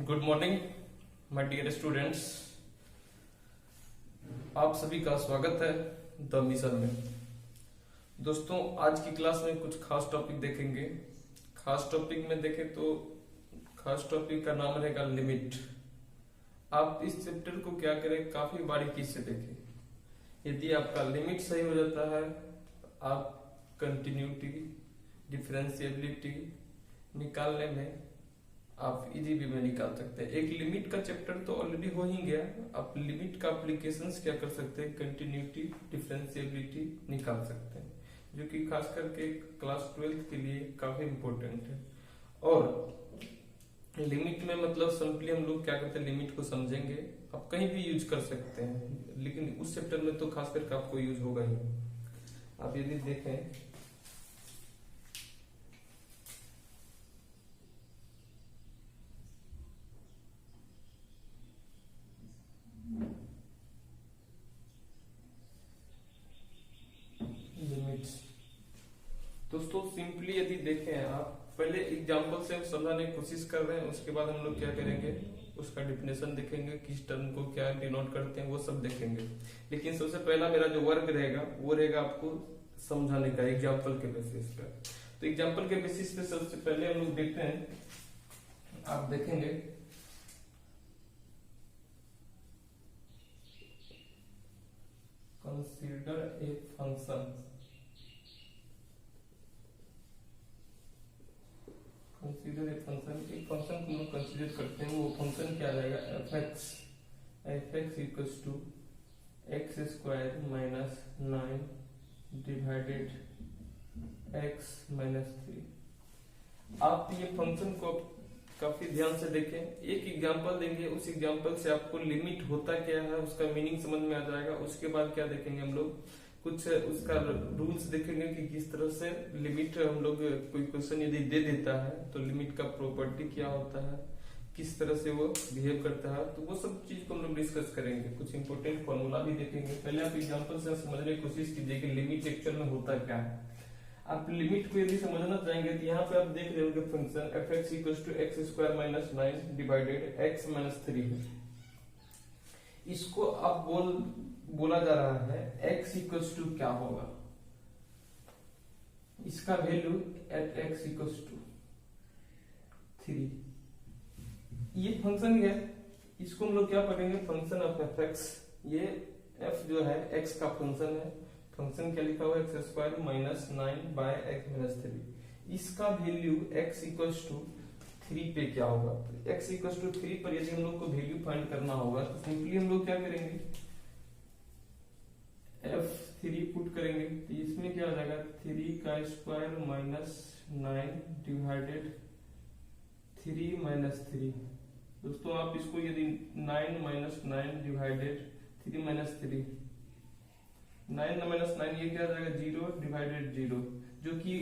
Good morning my dear students. आप सभी का स्वागत है द मिशन में। दोस्तों, आज की क्लास में कुछ खास टॉपिक देखेंगे। खास टॉपिक में देखें तो खास टॉपिक का नाम रहेगा लिमिट। आप इस चैप्टर को क्या करें, काफी बारीकी से देखें। यदि आपका लिमिट सही हो जाता है, आप कंटिन्यूटी, डिफरेंशिएबिलिटी निकालने में आप इजी वे में निकाल सकते हैं। एक लिमिट का चैप्टर तो ऑलरेडी हो ही गया, आप लिमिट का एप्लीकेशंस क्या कर सकते हैं, कंटिन्यूटी, डिफरेंशिएबिलिटी निकाल सकते हैं, जो कि खास करके क्लास 12th के लिए काफी इंपॉर्टेंट है। और लिमिट में मतलब सिंपली हम लोग क्या करते हैं, लिमिट को समझेंगे। आप कहीं भी यूज कर सकते हैं, लेकिन उस चैप्टर में तो खास करके आपको यूज होगा ही। आप यदि देखें लिमिट्स, दोस्तों सिंपली यदि देखें, आप पहले एग्जांपल से समझाने की कोशिश कर रहे हैं, उसके बाद हम लोग क्या करेंगे, उसका डिफिनेशन देखेंगे, किस टर्म को क्या डिनोट करते हैं वो सब देखेंगे। लेकिन सबसे पहला मेरा जो वर्क रहेगा वो रहेगा आपको समझाने का एग्जाम्पल के बेसिस पे। तो एग्जाम्पल के बेसिस पे सबसे पहले हम लोग देखते हैं, आप देखेंगे consider a function. Consider a function, एक फंक्शन को हम लोग कंसीडर करते हैं, वो फंक्शन क्या रहेगा, f x equals to x square minus 9 divided x minus 3। आप ये फंक्शन को काफी ध्यान से देखें। एक एग्जांपल देंगे, उस एग्जांपल से आपको लिमिट होता क्या है उसका मीनिंग समझ में आ जाएगा। उसके बाद क्या देखेंगे, हम लोग कुछ उसका रूल्स देखेंगे कि किस तरह से लिमिट हम लोग, कोई क्वेश्चन यदि दे देता है तो लिमिट का प्रॉपर्टी क्या होता है, किस तरह से वो बिहेव करता है, तो वो सब चीज को हम लोग डिस्कस करेंगे। कुछ इंपॉर्टेंट फॉर्मूला भी देखेंगे। पहले आप एग्जांपल से समझने की कोशिश कीजिए कि लिमिट एक्चुअल में होता क्या है। आप लिमिट को यदि समझना चाहेंगे तो यहाँ पे आप देख रहे होंगे function f x equals to x square minus 9 divided x minus 3 है। इसको आप बोला जा रहा है x इक्वल्स टू क्या होगा, इसका value at x equals to 3। ये फंक्शन है, इसको हम लोग क्या पढ़ेंगे, फंक्शन ऑफ एफ एक्स। ये f जो है x का फंक्शन है, फंक्शन क्या लिखा हुआ है, x square minus 9 by x minus 3। इसका वैल्यू x इक्वल्स टू 3 पे क्या होगा, तो x इक्वल्स टू 3 पर यदि हम लोग को वैल्यू फाइंड करना होगा तो सिंपली हम लोग क्या करेंगे, f3 पुट करेंगे, तो इसमें क्या हो जाएगा, 3 का स्क्वायर माइनस 9 डिवाइडेड 3 माइनस 3। दोस्तों आप इसको यदि 9 माइनस 9 डिवाइडेड 3 माइनस 3, 9 माइनस 9 ये क्या हो जाएगा, 0 डिवाइडेड 0, जो कि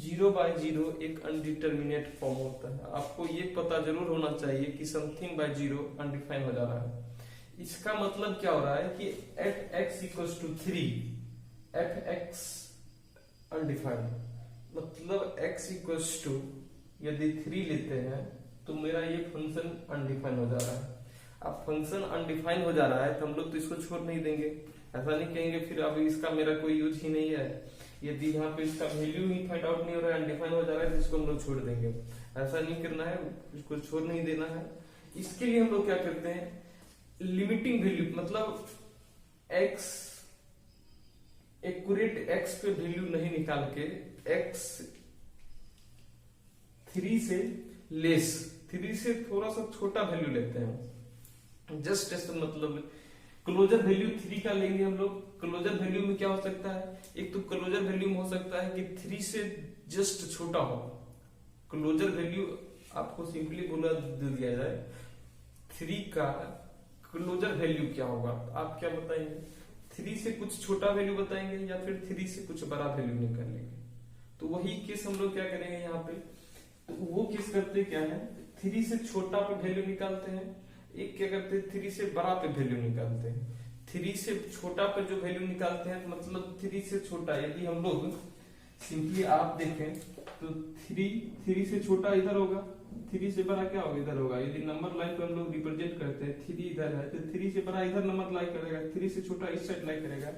0 बाय 0 एक अनडिटरमिनेट फॉर्म होता है। आपको ये पता जरूर होना चाहिए कि समथिंग बाय 0 अनडिफाइन हो जा रहा है। इसका मतलब क्या हो रहा है कि at x equals to 3, f x undefined, मतलब एक्स इक्वल्स टू यदि 3 लेते हैं तो मेरा ये फंक्शन अनडिफाइन हो जा रहा है। अब फंक्शन अनडिफाइन हो जा रहा है तो हम लोग तो इसको छोड़ नहीं देंगे, ऐसा नहीं कहेंगे फिर अब इसका मेरा कोई यूज ही नहीं है। यदि यहाँ पे इसका वैल्यू ही फाइंड आउट नहीं हो रहा है, अनडिफाइन हो जा रहा है, तो इसको हम लोग छोड़ देंगे। ऐसा नहीं करना है, इसको छोड़ नहीं देना है। इसके लिए हम लोग क्या करते हैं, लिमिटिंग वैल्यू, मतलब x एक्यूरेट x पे वैल्यू नहीं निकाल के x 3 से लेस, 3 से थोड़ा सा छोटा वैल्यू लेते हैं। जस्ट ऐसा मतलब क्लोजर वैल्यू 3 का लेंगे हम लोग। क्लोजर वैल्यू में क्या हो सकता है, एक तो क्लोजर वैल्यू में हो सकता है कि 3 से जस्ट छोटा हो। क्लोजर वैल्यू आपको सिंपली बोला दे दिया जाए, 3 का क्लोजर वैल्यू क्या होगा, आप क्या बताएंगे, 3 से कुछ छोटा वैल्यू बताएंगे या फिर 3 से कुछ बड़ा वैल्यू निकालेंगे। तो वही केस हम लोग क्या करेंगे यहाँ पे, तो वो केस करते क्या है, 3 से छोटा पे वैल्यू निकालते हैं, एक क्या करते हैं 3 से बड़ा पे वैल्यू निकालते हैं। 3 से छोटा पे जो वैल्यू निकालते हैं मतलब 3 से छोटा, यदि हम लोग सिंपली आप देखें तो 3 से छोटा इधर होगा 3 से बड़ा क्या होगा, इधर होगा। यदि नंबर लाइन को हम लोग रिप्रेजेंट करते हैं, 3 इधर है तो 3 से बड़ा इधर नंबर लाई करेगा, 3 से छोटा इस साइड लाई करेगा।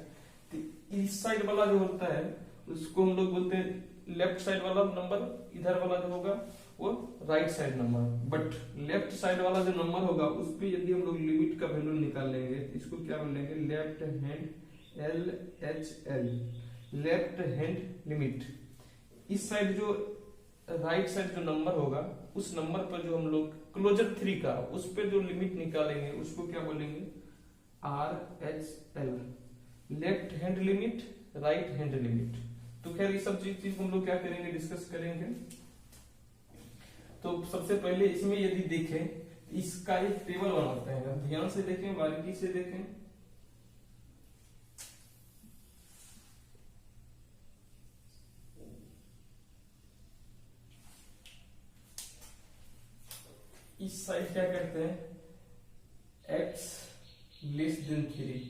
तो इस साइड वाला जो होता है उसको हम लोग बोलते हैं लेफ्ट साइड वाला नंबर, इधर वाला जो होगा वो right side number. But left side वाला जो नंबर होगा उस पे यदि हम लोग लिमिट का वैल्यू निकाल लेंगे तो इसको क्या बोलेंगे, left hand LHL, left hand limit. इस साइड जो राइट साइड जो नंबर होगा उस नंबर पर जो हम लोग क्लोजर 3 का उस पे जो लिमिट निकालेंगे उसको क्या बोलेंगे, RHL, left hand limit, right hand limit. तो खैर ये सब चीज हम लोग क्या करेंगे, डिस्कस करेंगे। तो सबसे पहले इसमें यदि देखें इसका एक टेबल बनाते हैं, ध्यान से देखें, बारीकी से देखें। इस साइड क्या करते हैं, x लेस देन 3,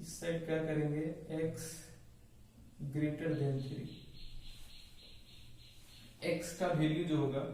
इस साइड क्या करेंगे, x ग्रेटर देन 3। x का वैल्यू जो होगा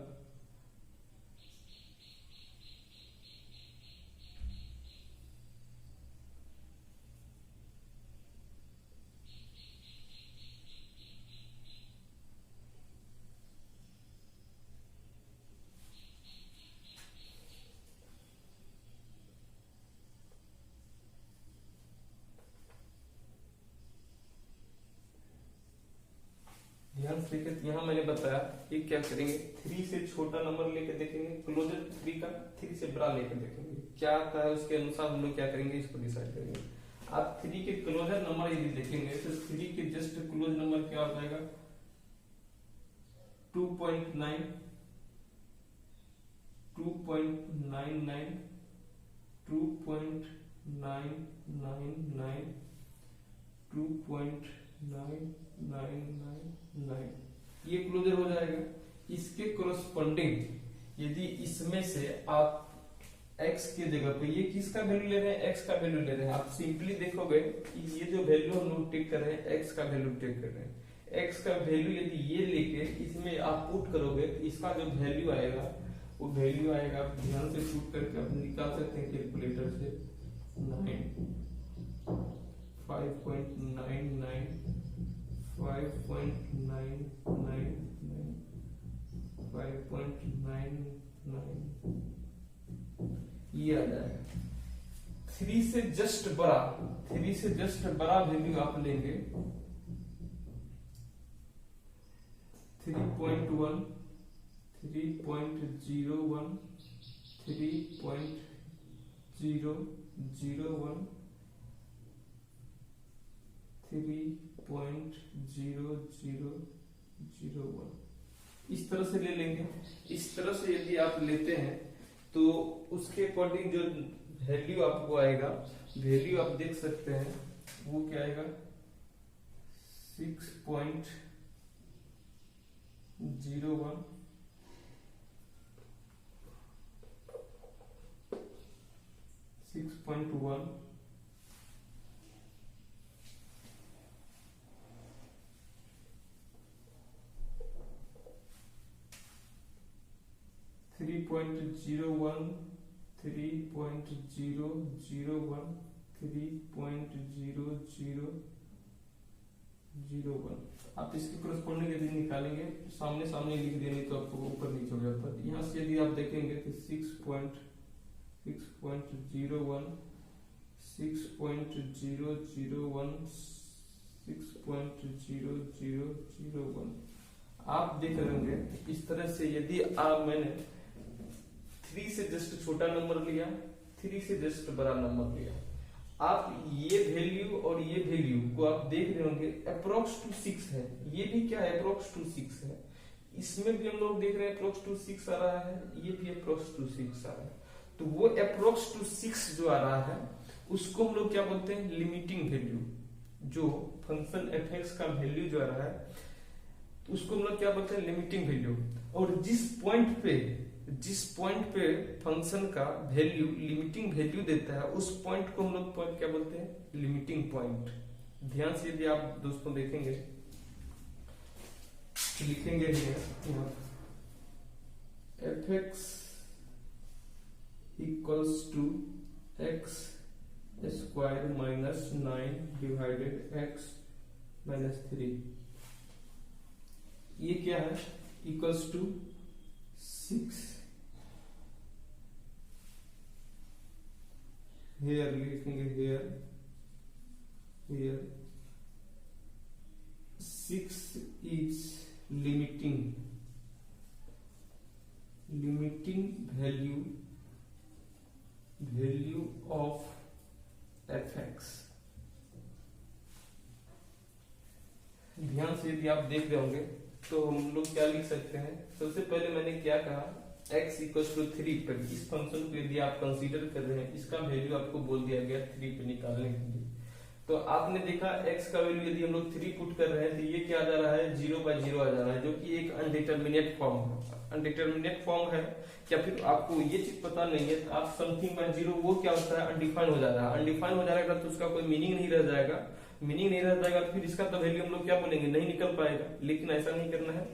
ध्यान से देखिए, यहाँ मैंने बताया ये क्या करेंगे, 3 से छोटा नंबर लेके देखेंगे, क्लोजर 3 का 3 से बड़ा लेके देखेंगे, क्या आता है उसके अनुसार हम लोग क्या करेंगे, इसको डिसाइड करेंगे। आप 3 के क्लोजर नंबर यदि देखेंगे तो 3 के जस्ट क्लोज नंबर क्या हो जाएगा, 2.9, 2.99, 2.999, 2.9999, ये क्लोजर हो जाएगा। इसके कोरस्पॉन्डिंग यदि इसमें से आप x की जगह पे ये किसका वैल्यू ले रहे हैं, x का वैल्यू ले रहे हैं, आप सिंपली देखोगे कि ये जो वैल्यू हम लोग टेक कर रहे हैं x का वैल्यू टेक कर रहे हैं। x का वैल्यू यदि ये लेके इसमें आप पुट करोगे तो इसका जो वैल्यू आएगा वो वैल्यू आएगा, आप ध्यान से पुट करके आप निकाल सकते हैं कैलकुलेटर से, 5.99, 5.999, ये आ जाएगा। 3 से जस्ट बड़ा, 3 से जस्ट बड़ा वैल्यू आप लेंगे 3.1, 3.01, 3.001, 3.0001, इस तरह से ले लेंगे। इस तरह से यदि आप लेते हैं तो उसके अकॉर्डिंग जो वैल्यू आपको आएगा, वैल्यू आप देख सकते हैं वो क्या आएगा, 6.01, 6.1, 3.01, 3.001, 3.0001। आप इसके कोरस्पॉन्डिंग यदि निकालेंगे सामने सामने लिख देंगे तो आपको ऊपर नीचे हो जाता है। यहाँ से यदि आप देखेंगे तो 6.01, 6.001, 6.001, आप देख रहे होंगे इस तरह से। यदि आप मैंने 3 से जस्ट छोटा नंबर लिया, 3 से जस्ट बड़ा नंबर लिया, आप ये वैल्यू और ये वैल्यू को आप देख रहे होंगे अप्रोक्स टू 6 है, ये भी क्या है अप्रोक्स टू 6 है, इसमें भी हम लोग देख रहे हैं अप्रोक्स टू 6 आ रहा है, ये भी अप्रोक्स टू 6 आ रहा है। तो वो अप्रोक्स टू 6 जो आ रहा है उसको हम लोग क्या बोलते हैं, लिमिटिंग वैल्यू। जो फंक्शन f(x) का वैल्यू जो आ रहा है उसको हम लोग क्या बोलते हैं, लिमिटिंग वैल्यू। और जिस पॉइंट पे फंक्शन का वैल्यू लिमिटिंग वैल्यू देता है उस पॉइंट को हम लोग क्या बोलते हैं, लिमिटिंग पॉइंट। ध्यान से यदि आप दोस्तों देखेंगे लिखेंगे f x equals to x square minus 9 divided x minus 3। ये क्या है? Equals to 6। हेयर लिखेंगे, here 6 is limiting value of f x. ध्यान से यदि आप देख रहे होंगे तो हम लोग क्या लिख सकते हैं? सबसे पहले मैंने क्या कहा, x इक्वल टू 3 पर इस फंक्शन को यदि आप कंसीडर कर रहे हैं, इसका वैल्यू आपको बोल दिया गया 3 पे निकालने के लिए। तो आपने देखा x का वैल्यू यदि हम लोग 3 पुट कर रहे हैं तो ये क्या आ जा रहा है? 0/0 आ जा रहा है, जो कि एक अनडिटरमिनेट फॉर्म है। अनडिटरमिनेट फॉर्म है या फिर आपको ये चीज पता नहीं है, आप समथिंग बाय 0 वो क्या होता है? अनडिफाइंड हो जा रहा है। अनडिफाइंड हो जाएगा तो उसका कोई मीनिंग नहीं रह जाएगा। मीनिंग नहीं रह जाएगा तो फिर इसका तो वैल्यू हम लोग क्या बोलेंगे? नहीं निकल पाएगा। लेकिन ऐसा नहीं करना है।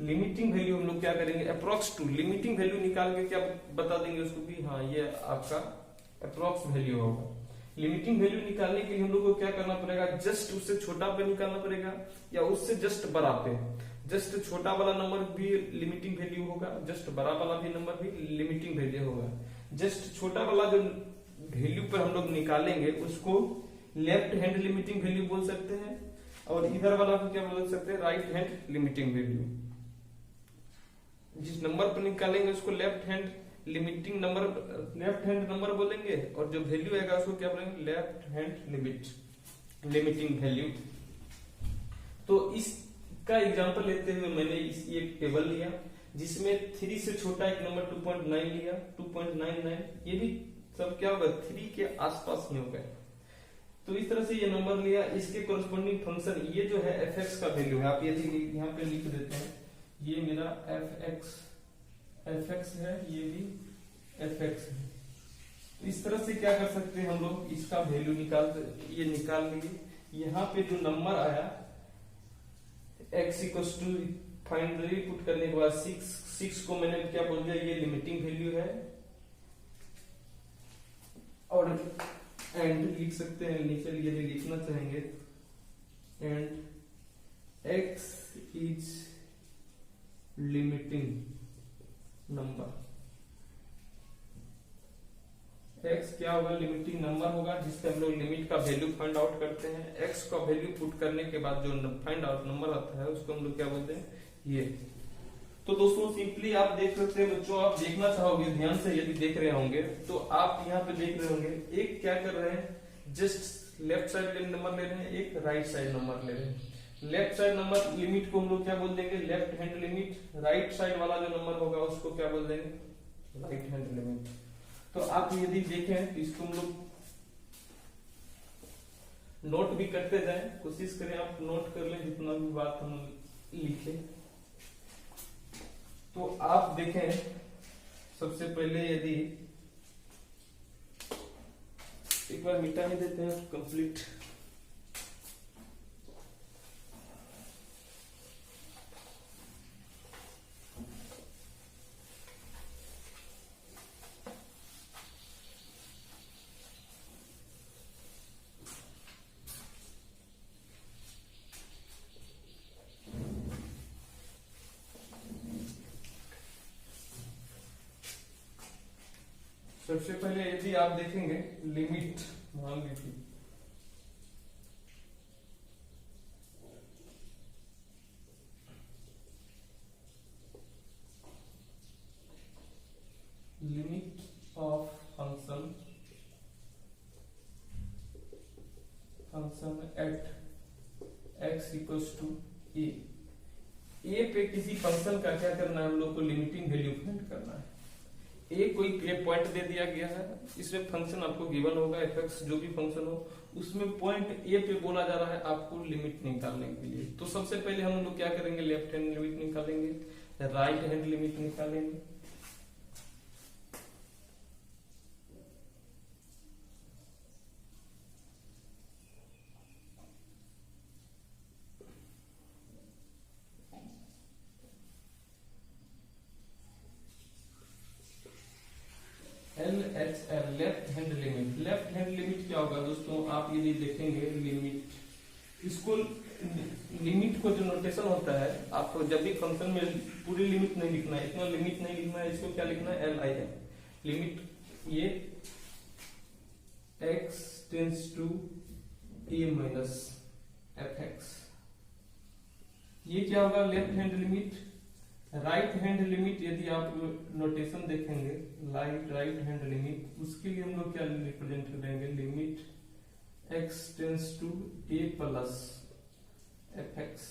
लिमिटिंग वैल्यू हम लोग क्या करेंगे? अप्रोक्स टू लिमिटिंग वैल्यू निकाल के क्या बता देंगे उसको कि हाँ ये आपका अप्रोक्स वैल्यू होगा। लिमिटिंग वैल्यू निकालने के लिए हम लोग को क्या करना पड़ेगा? जस्ट उससे छोटा पे निकालना पड़ेगा या उससे जस्ट बड़ा पे। जस्ट छोटा वाला नंबर भी लिमिटिंग वैल्यू होगा, जस्ट बड़ा वाला भी नंबर भी लिमिटिंग वैल्यू होगा। जस्ट छोटा वाला जो वैल्यू पर हम लोग निकालेंगे उसको लेफ्ट हैंड लिमिटिंग वैल्यू बोल सकते हैं, और इधर वाला को क्या बोल सकते हैं? Right hand limiting value. जिस नंबर पर निकालेंगे उसको left hand limiting number, left hand number बोलेंगे, और जो वैल्यू आएगा उसको क्या बोलेंगे? Left hand limiting value. तो इसका एग्जांपल लेते हुए मैंने ये टेबल लिया जिसमें 3 से छोटा एक नंबर 2.9 लिया, 2.99। ये भी सब क्या होगा? 3 के आसपास ही होगा। तो इस तरह से ये नंबर लिया, इसके कोरस्पॉन्डिंग फंक्शन ये जो है एफ एक्स का वैल्यू है। आप यदि यहाँ पे लिख देते हैं, ये मेरा एफ एक्स है, ये भी एफ एक्स है। तो इस तरह से क्या कर सकते हैं हम लोग? इसका वैल्यू निकाल लिए। यहाँ पे जो नंबर आया x equals to finally put करने के बाद 6 को मैंने क्या बोल दिया? ये लिमिटिंग वैल्यू है, और एंड लिख सकते हैं नीचे यदि लिखना चाहेंगे, and x is limiting number. x क्या होगा? लिमिटिंग नंबर होगा, जिससे हम लोग लिमिट का वैल्यू फाइंड आउट करते हैं। x का वैल्यू पुट करने के बाद जो फाइंड आउट नंबर आता है उसको हम लोग क्या बोलते हैं? ये। तो दोस्तों सिंपली आप देख सकते हैं बच्चों, आप देखना चाहोगे ध्यान से यदि देख रहे होंगे तो आप यहाँ पे देख रहे होंगे, एक क्या कर रहे हैं? जस्ट लेफ्ट साइड नंबर ले रहे हैं, एक राइट साइड नंबर ले रहे हैं। लेफ्ट साइड नंबर लिमिट को हम लोग क्या बोल देंगे? Left hand limit. Right side वाला जो नंबर होगा उसको क्या बोल देंगे? Right hand limit. तो आप यदि देखें तो इसको हम लोग नोट भी करते जाएं, कोशिश करें आप नोट कर लें जितना भी बात हम लिखे। तो आप देखें सबसे पहले यदि एक बार मिटा ही देते हैं कंप्लीट। सबसे पहले यदि आप देखेंगे लिमिट मान लीजिए, limit of function at x equals to a पे किसी फंक्शन का क्या करना है? हम लोग को लिमिटिंग वैल्यू फाइंड करना है। ए कोई पॉइंट दे दिया गया है, इसमें फंक्शन आपको गिवन होगा, एफ एक्स जो भी फंक्शन हो उसमें पॉइंट ए पे बोला जा रहा है आपको लिमिट निकालने के लिए। तो सबसे पहले हम लोग क्या करेंगे? लेफ्ट हैंड लिमिट निकालेंगे, राइट हैंड लिमिट निकालेंगे। दोस्तों आप यदि देखेंगे लिमिट, इसको लिमिट को जो नोटेशन होता है, आपको जब भी फंक्शन में पूरी लिमिट नहीं लिखना है, इतना लिमिट नहीं लिखना है, इसको क्या लिखना है, LIM लिमिट, ये x tends to a minus fx, ये क्या होगा, left hand limit. Right hand limit यदि आप नोटेशन देखेंगे, राइट हैंड लिमिट, उसके लिए हम लोग क्या रिप्रेजेंट करेंगे, limit x tends to a plus fx।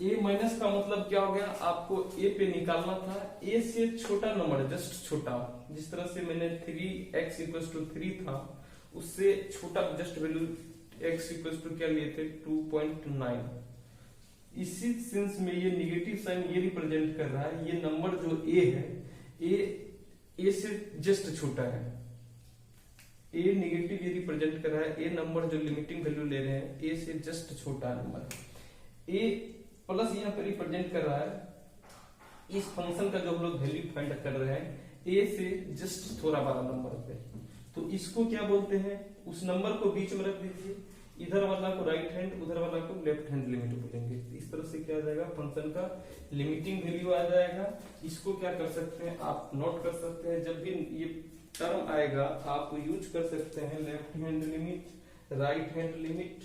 a minus का मतलब क्या हो गया, आपको a पे निकालना था, a से छोटा नंबर, जस्ट छोटा, जिस तरह से मैंने 3x इक्वल टू 3 था, उससे छोटा just value x equal to क्या लिए थे, 2.9। इसी सेंस में ये निगेटिव साइन ये रिप्रेजेंट कर रहा है, ये नंबर जो a है, a से जस्ट छोटा है, a निगेटिव ये रिप्रेजेंट कर रहा है, a नंबर जो लिमिटिंग वैल्यू ले रहे हैं a से जस्ट छोटा नंबर, a प्लस यहाँ पे रिप्रेजेंट कर रहा है इस फंक्शन का जो हम लोग वैल्यू फाइंड कर रहे हैं a से जस्ट थोड़ा बड़ा नंबर पे, तो इसको क्या बोलते हैं, उस नंबर को बीच में रख दीजिए, इधर वाला को राइट हैंड, उधर वाला को लेफ्ट हैंड लिमिट बोलेंगे। इस तरह से क्या आ जाएगा, फंक्शन का लिमिटिंग वैल्यू आ जाएगा। इसको क्या कर सकते हैं, आप नोट कर सकते हैं, जब भी ये टर्म आएगा आप यूज कर सकते हैं left hand limit, right hand limit.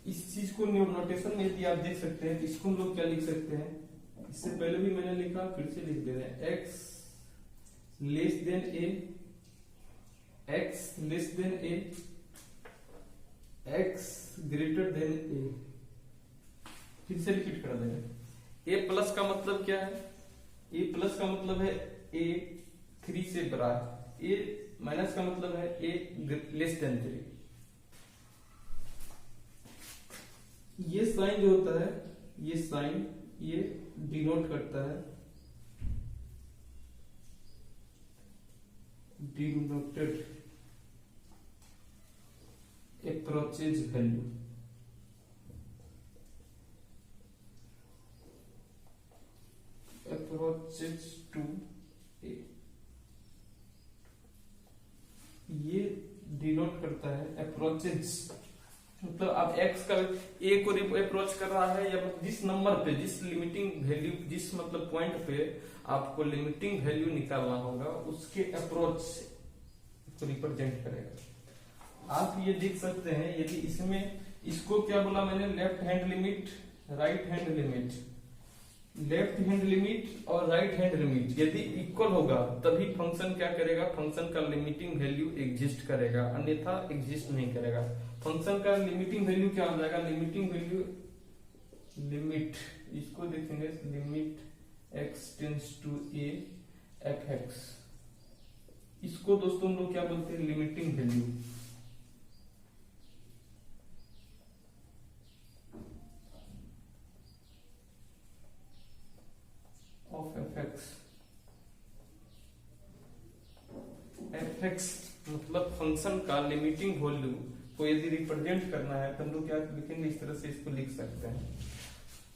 इस चीज को नोटेशन में यदि आप देख सकते हैं, इसको हम लोग क्या लिख सकते हैं, इससे पहले भी मैंने लिखा, फिर से लिख दे रहे हैं, x less than a, x less than a, x greater than a। फिर से रिपीट कर देंगे, a प्लस का मतलब क्या है, a प्लस का मतलब है a 3 से बड़ा है, a माइनस का मतलब है a लेस देन 3। ये साइन जो होता है, ये साइन ये डिनोट करता है, denoted approaches value, approaches to a, ये डिनोट करता है अप्रोचेज, मतलब आप x का a को अप्रोच कर रहा है, या जिस नंबर पे, जिस लिमिटिंग वैल्यू, जिस मतलब पॉइंट पे आपको लिमिटिंग वैल्यू निकालना होगा, उसके अप्रोच को रिप्रेजेंट करेगा। आप ये देख सकते हैं, यदि इसमें, इसको क्या बोला मैंने, left hand limit, right hand limit, left hand limit और राइट हैंड लिमिट यदि इक्वल होगा तभी फंक्शन क्या करेगा, फंक्शन का लिमिटिंग वैल्यू एग्जिस्ट करेगा, अन्यथा एग्जिस्ट नहीं करेगा। फंक्शन का लिमिटिंग वैल्यू क्या हो जाएगा, लिमिटिंग वैल्यू, लिमिट, इसको देखेंगे, limit x tends to a fx, इसको दोस्तों हम लोग क्या बोलते हैं, limiting value of fx। fx मतलब फंक्शन का लिमिटिंग वैल्यू को यदि रिप्रेजेंट करना है तो हम लोग क्या लिखेंगे, इस तरह से इसको लिख सकते हैं।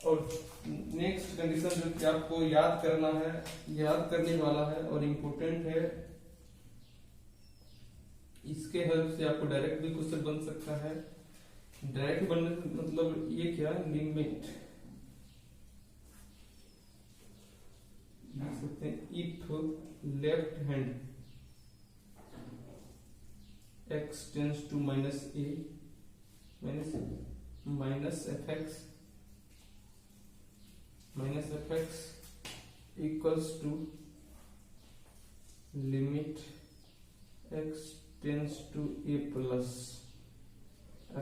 और नेक्स्ट कंडीशन जो कि आपको याद करना है, याद करने वाला है और इम्पोर्टेंट है, इसके हेल्प से आपको डायरेक्ट भी क्वेश्चन बन सकता है। डायरेक्ट बनने मतलब ये क्या, लिमिट लिख सकते हैं, if left hand x tends to minus a minus fx equals to limit x tends to a plus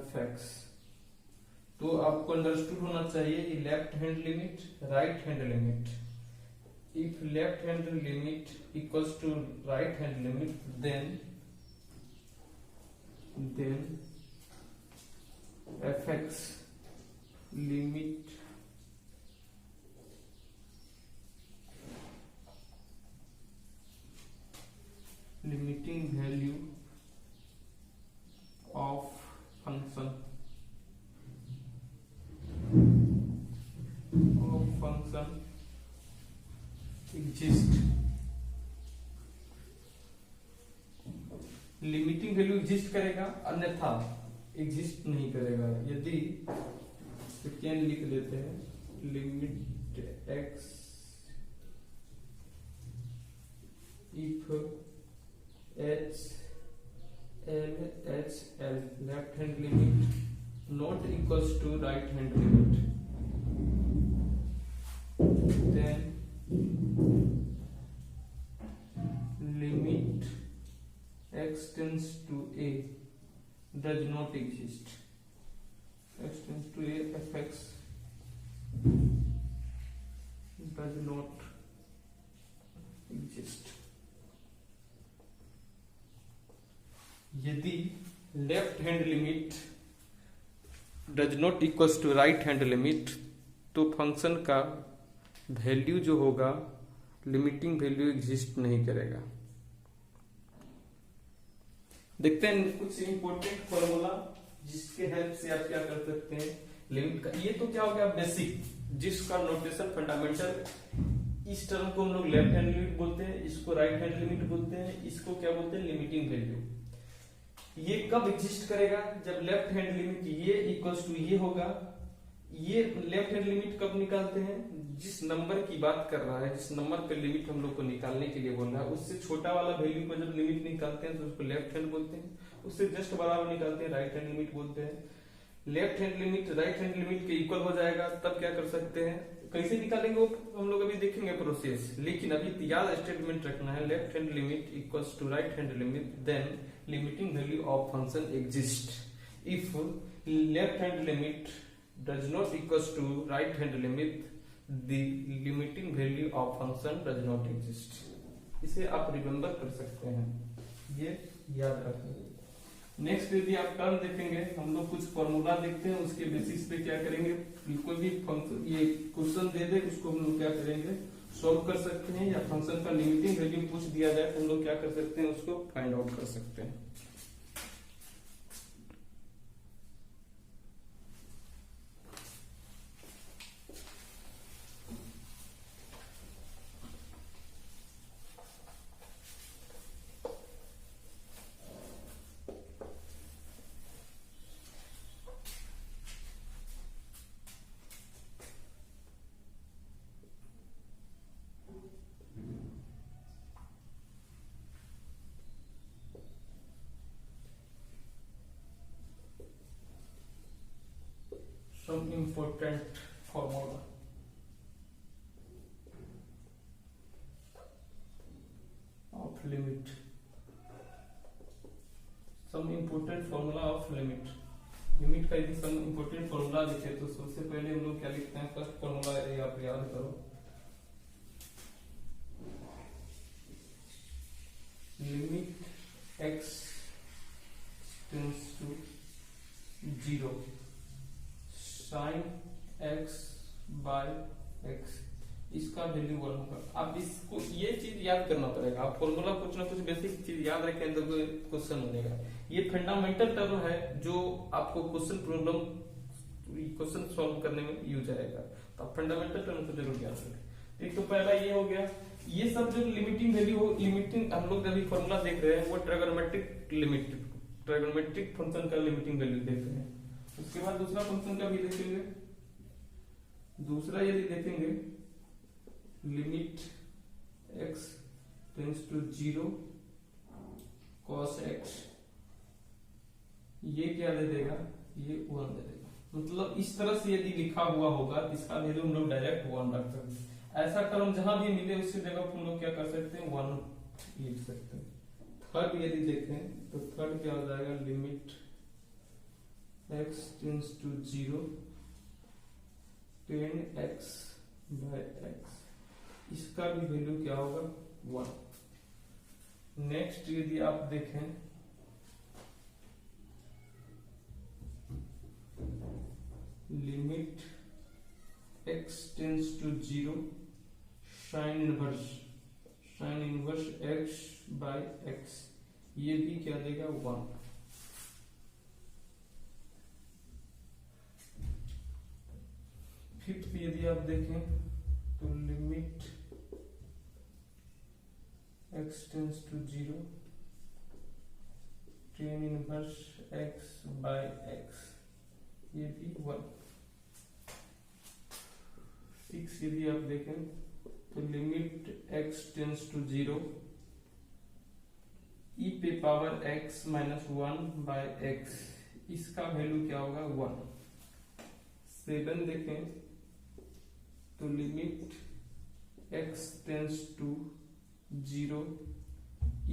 fx। तो आपको अंडरस्टूड होना चाहिए left hand limit, right hand limit. If left hand limit equals to right hand limit, then fx limit limiting value of function exist, limiting value exist करेगा, अन्यथा exist नहीं करेगा। यदि तो क्या लिख लेते हैं, limit x if H L H L left hand limit not equals to right hand limit, then limit x tends to a does not exist, x tends to a fx does not exist। यदि left hand limit does not equals to right hand limit, तो function का value जो होगा limiting value exist नहीं करेगा। देखते हैं कुछ इंपॉर्टेंट फॉर्मूला जिसके हेल्प से आप क्या कर सकते हैं लिमिट का। ये तो क्या हो गया बेसिक, जिसका नोटेशन फंडामेंटल। इस टर्म को हम लोग लेफ्ट हैंड लिमिट बोलते हैं, इसको राइट हैंड लिमिट बोलते हैं, इसको क्या बोलते हैं लिमिटिंग वैल्यू। ये कब एग्जिस्ट करेगा, जब लेफ्ट हैंड लिमिट ये इक्वल्स टू ये होगा। ये लेफ्ट हैंड लिमिट कब निकालते हैं, जिस नंबर की बात कर रहा है, जिस नंबर पे लिमिट हम लोग को निकालने के लिए बोल रहा है, उससे छोटा वाला वैल्यू को जब लिमिट निकालते हैं तो उसको लेफ्ट हैंड बोलते हैं, उससे जस्ट बराबर निकालते हैं राइट हैंड लिमिट बोलते हैं। Left hand limit right hand limit के इक्वल हो जाएगा, तब क्या कर सकते हैं, कैसे निकालेंगे वो हम लोग अभी देखेंगे प्रोसेस। लेकिन अभी याद स्टेटमेंट रखना है, left hand limit equals to right hand limit, then limiting value of function exist. If left hand limit does not equals to right hand limit, the limiting value of function does not exist। इसे आप remember कर सकते हैं, ये याद रखें। Next यदि आप टर्म देखेंगे, हम लोग कुछ फॉर्मूला देखते हैं, उसके बेसिस पे क्या करेंगे, कोई भी फंक्शन ये क्वेश्चन दे दे उसको हम लोग क्या करेंगे सॉल्व कर सकते हैं, या फंक्शन का लिमिटिंग वैल्यू पूछ दिया जाए तो हम लोग क्या कर सकते हैं उसको फाइंड आउट कर सकते हैं। Some important formula of limit, some important formula of limit। Limit का यदि सम इम्पोर्टेंट फॉर्मूला लिखे तो सबसे पहले हम लोग क्या लिखते हैं, फर्स्ट फॉर्मूला यदि आप याद करो, limit x tends to 0 sine x by x, इसका वैल्यू 1 होगा। अब इसको ये चीज याद करना पड़ेगा, आप फॉर्मूला कुछ ना कुछ बेसिक चीज याद रखें तो क्वेश्चन बनेगा। ये फंडामेंटल टर्म है जो आपको क्वेश्चन सॉल्व करने में यूज आएगा, तो आप फंडामेंटल टर्म को जरूर याद रखें। एक तो पहला ये हो गया, ये सब जो लिमिटिंग वैल्यू, लिमिटिंग हम लोग अभी फॉर्मूला देख रहे हैं वो ट्रिगोनोमेट्रिक लिमिट, ट्रिगोनोमेट्रिक फंक्शन का लिमिटिंग वैल्यू देख रहे हैं। उसके बाद दूसरा फंक्शन का भी देखेंगे, दूसरा यदि देखेंगे limit x tends to 0 cos x, ये क्या दे देगा, ये 1 दे देगा। मतलब इस तरह से यदि लिखा हुआ होगा इसका वैल्यू हम लोग डायरेक्ट 1 रख सकते हैं। ऐसा टर्म जहां भी मिले उसकी जगह हम लोग क्या कर सकते हैं 1 लिख सकते हैं। थर्ड यदि देखें तो थर्ड क्या हो जाएगा, limit x tends to 0 tan x by x, इसका भी वैल्यू क्या होगा 1। नेक्स्ट यदि आप देखें limit x tends to 0 sin inverse x by x, ये भी क्या देगा 1। फिफ्थ यदि आप देखें तो limit x tends to 0 tan inverse x by x, ये भी 1। 6 यदि आप देखें तो limit x tends to 0 e पे power x minus 1 by x, इसका वैल्यू क्या होगा 1। 7 देखें तो limit x tends to 0 e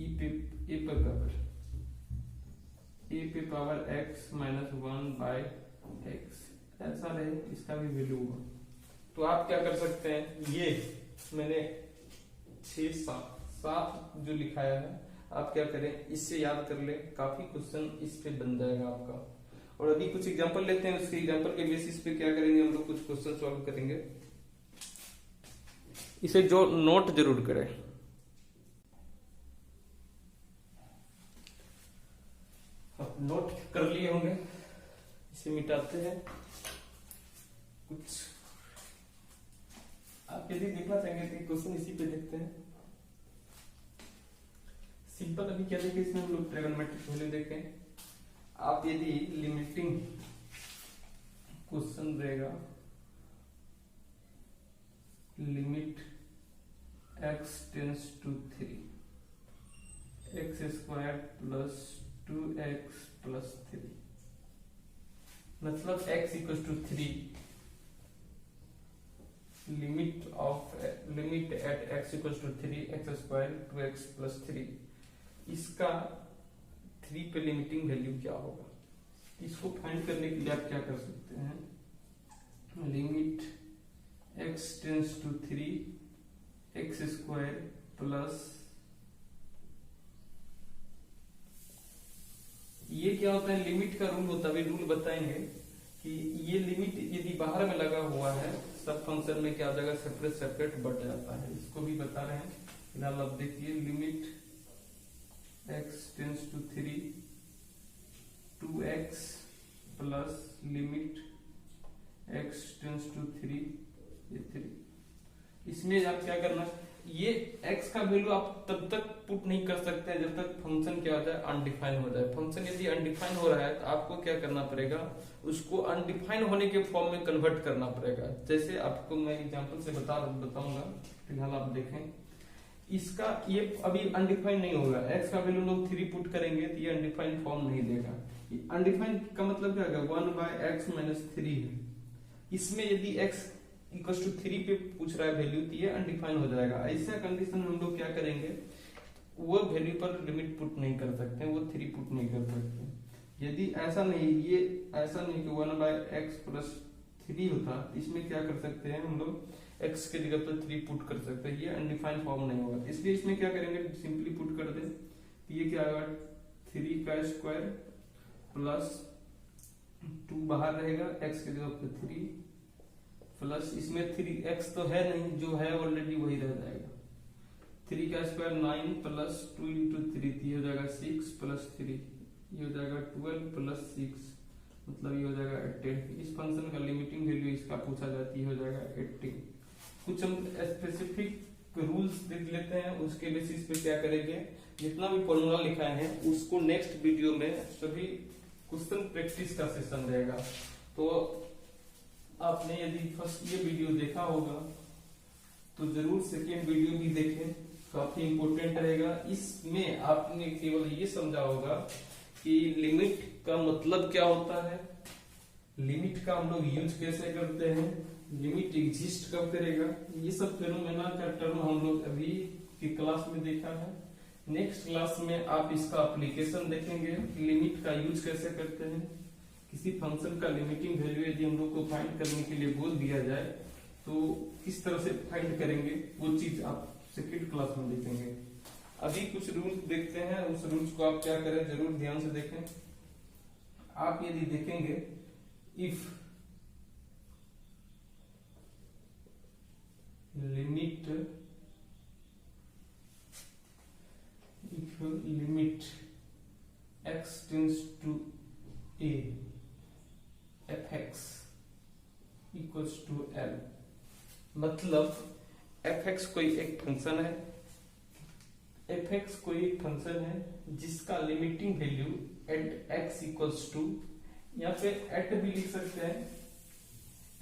पे power x minus 1 by x, ऐसा रहे, इसका भी वैल्यू होगा। तो आप क्या कर सकते हैं, ये मैंने 6-7 जो लिखाया है, आप क्या करें, इससे याद कर ले, काफी क्वेश्चन इस पे बन जाएगा आपका। और अभी कुछ एग्जांपल लेते हैं, उसके एग्जांपल के बेसिस पे क्या करेंगे हम लोग, कुछ क्वेश्चन सॉल्व करेंगे। इसे जो नोट जरूर करें। नोट कर लिए होंगे, इसे मिटाते हैं। कुछ आप यदि देखना चाहेंगे कि क्वेश्चन इसी पे देखते हैं। सिंपल अभी क्या देखें, इसमें हम लोग ट्रिगोनोमेट्रिक वैल्यू देखें। आप यदि लिमिटिंग क्वेश्चन रहेगा, limit x tends to 3 x square plus 2x plus 3, मतलब x equal to 3, limit at x equal to 3 x square 2x plus 3, इसका 3 पे लिमिटिंग वैल्यू क्या होगा। इसको फाइंड करने के लिए आप क्या कर सकते हैं, limit x tends to 3 x square plus, ये क्या होता है, लिमिट का रूल होता है, रूल बताएंगे कि ये लिमिट यदि बाहर में लगा हुआ है, सब फंक्शन में क्या हो जाएगा, सेपरेट सेपरेट बढ़ जाता है, इसको भी बता रहे हैं। फिलहाल आप देखिए, limit x tends to 3 2x plus limit x tends to 3 ये 3, इसमें आप क्या करना, ये x का वैल्यू आप तब तक पुट नहीं कर सकते हैं जब तक फंक्शन क्या होता है, अनडिफाइन हो जाए। फंक्शन यदि अनडिफाइन हो रहा है तो आपको क्या करना पड़ेगा, उसको अनडिफाइन होने के फॉर्म में कन्वर्ट करना पड़ेगा। जैसे आपको मैं एग्जांपल से बताऊंगा, फिलहाल आप देखें। इसका ये अभी अनडिफाइंड नहीं होगा, x का वैल्यू लोग 3 पुट करेंगे तो ये अनडिफाइंड फॉर्म नहीं देगा। अनडिफाइंड का मतलब क्या होगा, 1 बाय x माइनस 3 है। इसमें यदि x इक्वल टू 3 पे पूछ रहा है वैल्यू, तो ये अनडिफाइंड हो जाएगा। ऐसा कंडीशन में हम लोग क्या करेंगे, वो वैल्यू पर लिमिट पुट नहीं कर सकते, वो 3 पुट नहीं कर सकते। यदि ऐसा नहीं, ये ऐसा नहीं कि 1 बाय x प्लस 3 होता, इसमें क्या कर सकते हैं हम लोग, x के जगह पर 3 पुट कर सकते हैं, ये अनडिफाइंड फॉर्म नहीं होगा। इसलिए इसमें क्या करेंगे, सिंपली पुट कर दे, ये क्या होगा, 3 का स्क्वायर प्लस 2 बाहर रहेगा, x के जगह पर 3 प्लस, इसमें 3x तो है नहीं, जो है ऑलरेडी वही रह जाएगा। 3 का स्क्वायर 9 प्लस 2 इंटू 3, ये हो जाएगा 6 प्लस 3, ये हो जाएगा 12 प्लस 6, मतलब ये हो जाएगा 18। इस फंक्शन का लिमिटिंग वैल्यू इसका पूछा जाती है, हो जाएगा 18। कुछ हम स्पेसिफिक रूल्स देख लेते हैं, उसके बेसिस पे क्या करेंगे, जितना भी फॉर्मूला लिखा है उसको नेक्स्ट वीडियो में सभी क्वेश्चन प्रैक्टिस का सेशन रहेगा। तो आपने यदि फर्स्ट ये वीडियो देखा होगा तो जरूर सेकेंड वीडियो भी देखें, काफी इंपोर्टेंट रहेगा। इसमें आपने केवल ये समझा होगा कि लिमिट का मतलब क्या होता है, लिमिट का हम लोग यूज कैसे करते हैं, लिमिट एग्जिस्ट कब करेगा, ये सब फेनोमेना का टर्म हम लोग अभी की क्लास में देखा है। नेक्स्ट क्लास में आप इसका एप्लीकेशन देखेंगे, लिमिट का यूज कैसे करते हैं। किसी फंक्शन का लिमिटिंग वैल्यू यदि हम लोग को फाइंड करने के लिए बोल दिया जाए तो किस तरह से फाइंड करेंगे, वो चीज आप सेकेंड क्लास में देखेंगे। अभी कुछ रूल्स देखते हैं, उस रूल्स को आप क्या करें, जरूर ध्यान से देखें। आप यदि देखेंगे, if limit x tends to a fx equals to l, मतलब fx कोई एक फंक्शन है, एफ एक्स कोई एक फंक्शन है जिसका limiting value at x equals to, या फिर एट भी लिख सकते हैं,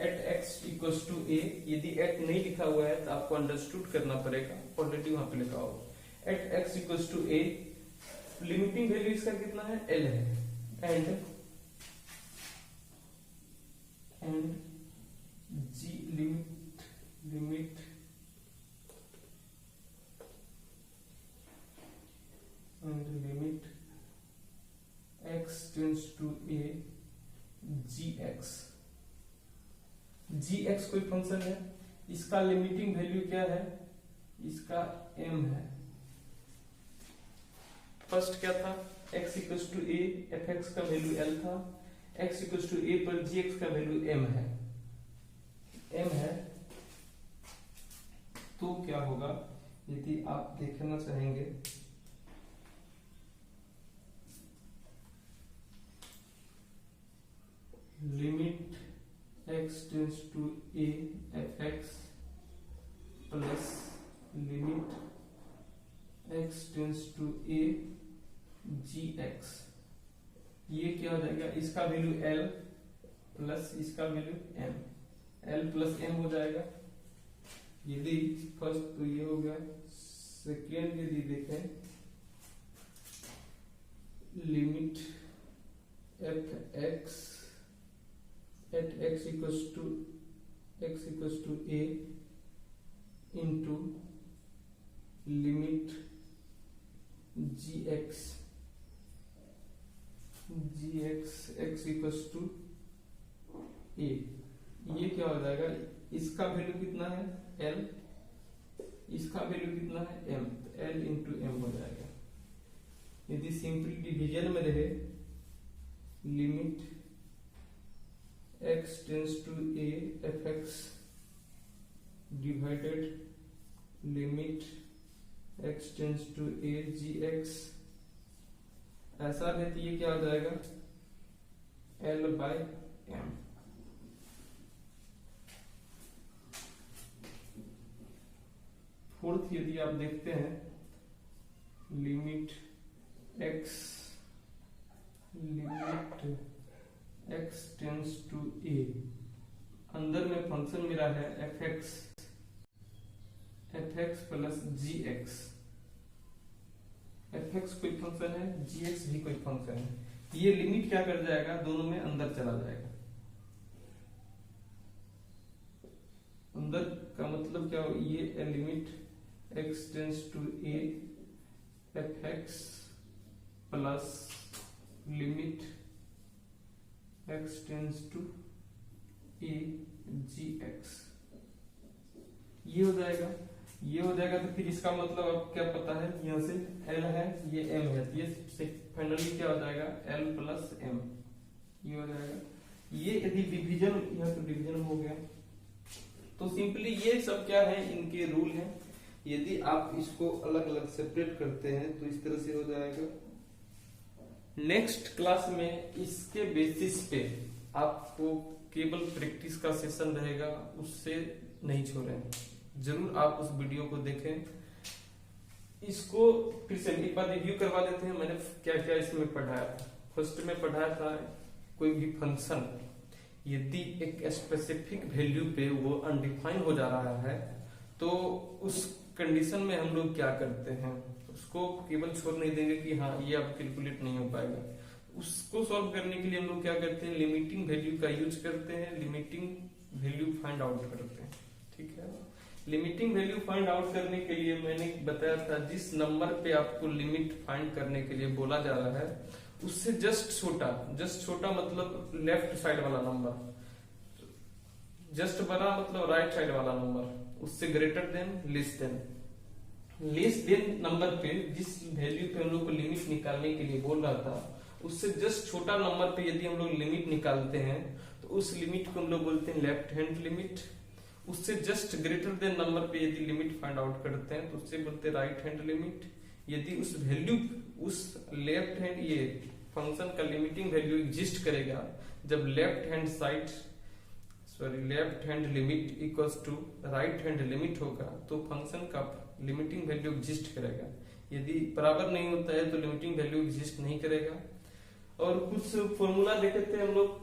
at x equals to a. यदि एट नहीं लिखा हुआ है तो आपको अंडरस्टूड करना पड़ेगा, ऑलरेडी वहां पे लिखा होगा। At x equals to a, limiting value इसका कितना है, एल है, and g limit x tends to a gx कोई फंक्शन है, इसका लिमिटिंग वैल्यू क्या है, इसका m है। फर्स्ट क्या था, x equals to a, fx का वैल्यू l था, x इक्वल्स टू a पर gx का वैल्यू m है। तो क्या होगा, यदि आप देखना चाहेंगे, limit x tends to a fx plus limit x tends to a gx, ये क्या हो जाएगा, इसका वैल्यू l प्लस इसका value m, l plus m हो जाएगा। यदि फर्स्ट तो ये हो गया, सेकेंड यदि देखें, limit f x at x equals to a into limit gx x equals to a, ये क्या हो जाएगा, इसका वैल्यू कितना है l, इसका वैल्यू कितना है m, l इंटू m हो जाएगा। यदि सिंपल डिवीजन में रहे, limit x tends to a fx divided limit x tends to a gx, ऐसा है तो ये क्या हो जाएगा, l बाय m। फोर्थ यदि आप देखते हैं, limit x tends to a, अंदर में फंक्शन मेरा है fx प्लस gx, fx कोई फंक्शन है, gx भी कोई फंक्शन है, ये लिमिट क्या कर जाएगा, दोनों में अंदर चला जाएगा। अंदर का मतलब क्या हो, ये limit x tends to a fx plus limit x tends to a gx, ये हो जाएगा। तो फिर इसका मतलब अब क्या पता है, यहाँ से l है, ये m है, तो ये फाइनली क्या हो जाएगा, l प्लस m, ये हो जाएगा। ये यदि डिवीजन, यहाँ तो डिवीजन हो गया, तो सिंपली ये सब क्या है, इनके रूल हैं। यदि आप इसको अलग अलग सेपरेट करते हैं तो इस तरह से हो जाएगा। नेक्स्ट क्लास में इसके बेसिस पे आपको केवल प्रैक्टिस का सेशन रहेगा, उससे नहीं छोड़ें, जरूर आप उस वीडियो को देखें। इसको फिर से एक बार रिव्यू करवा लेते हैं, मैंने क्या क्या इसमें पढ़ाया था। फर्स्ट में पढ़ाया था, कोई भी फंक्शन यदि एक स्पेसिफिक वैल्यू पे वो अनडिफाइन हो जा रहा है तो उस कंडीशन में हम लोग क्या करते हैं, उसको केवल छोड़ नहीं देंगे कि हाँ ये अब कैलकुलेट नहीं हो पाएगा। उसको सॉल्व करने के लिए हम लोग क्या करते हैं, लिमिटिंग वैल्यू का यूज करते हैं, लिमिटिंग वैल्यू फाइंड आउट करते हैं। ठीक है, लिमिटिंग वैल्यू फाइंड आउट करने के लिए मैंने बताया था, जिस नंबर पे आपको लिमिट फाइंड करने के लिए बोला जा रहा है उससे जस्ट छोटा मतलब लेफ्ट साइड वाला नंबर, जस्ट बड़ा मतलब राइट साइड वाला नंबर, उससे greater than less than number पे जिस वैल्यू पे हम लोग को लिमिट निकालने के लिए बोल रहा था, उससे जस्ट छोटा नंबर पे यदि हम लोग लिमिट निकालते हैं तो उस लिमिट को हम लोग बोलते हैं लेफ्ट हैंड लिमिट। उससे जस्ट ग्रेटर देन नंबर पे यदि लिमिट फाइंड आउट करते हैं तो उससे बोलते हैं राइट हैंड लिमिट। यदि उस वैल्यू, उस लेफ्ट हैंड, ये फंक्शन का लिमिटिंग वैल्यू एग्जिस्ट करेगा जब left hand limit equals to right hand limit होगा, तो फंक्शन का लिमिटिंग वैल्यू एग्जिस्ट करेगा। यदि बराबर नहीं होता है तो लिमिटिंग वैल्यू एग्जिस्ट नहीं करेगा। और कुछ फॉर्मूला देखे थे हम लोग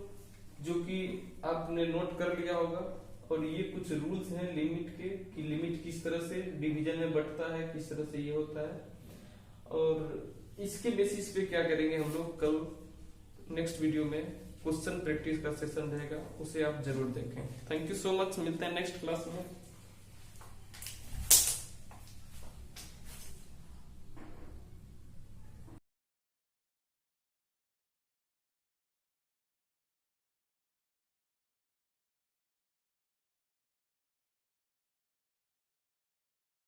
जो कि आपने नोट कर लिया होगा, और ये कुछ रूल्स हैं लिमिट के कि लिमिट किस तरह से डिवीजन में बढ़ता है, किस तरह से ये होता है, और इसके बेसिस पे क्या करेंगे हम लोग कल नेक्स्ट वीडियो में क्वेश्चन प्रैक्टिस का सेशन रहेगा, उसे आप जरूर देखें। थैंक यू सो मच, मिलते हैं नेक्स्ट क्लास में।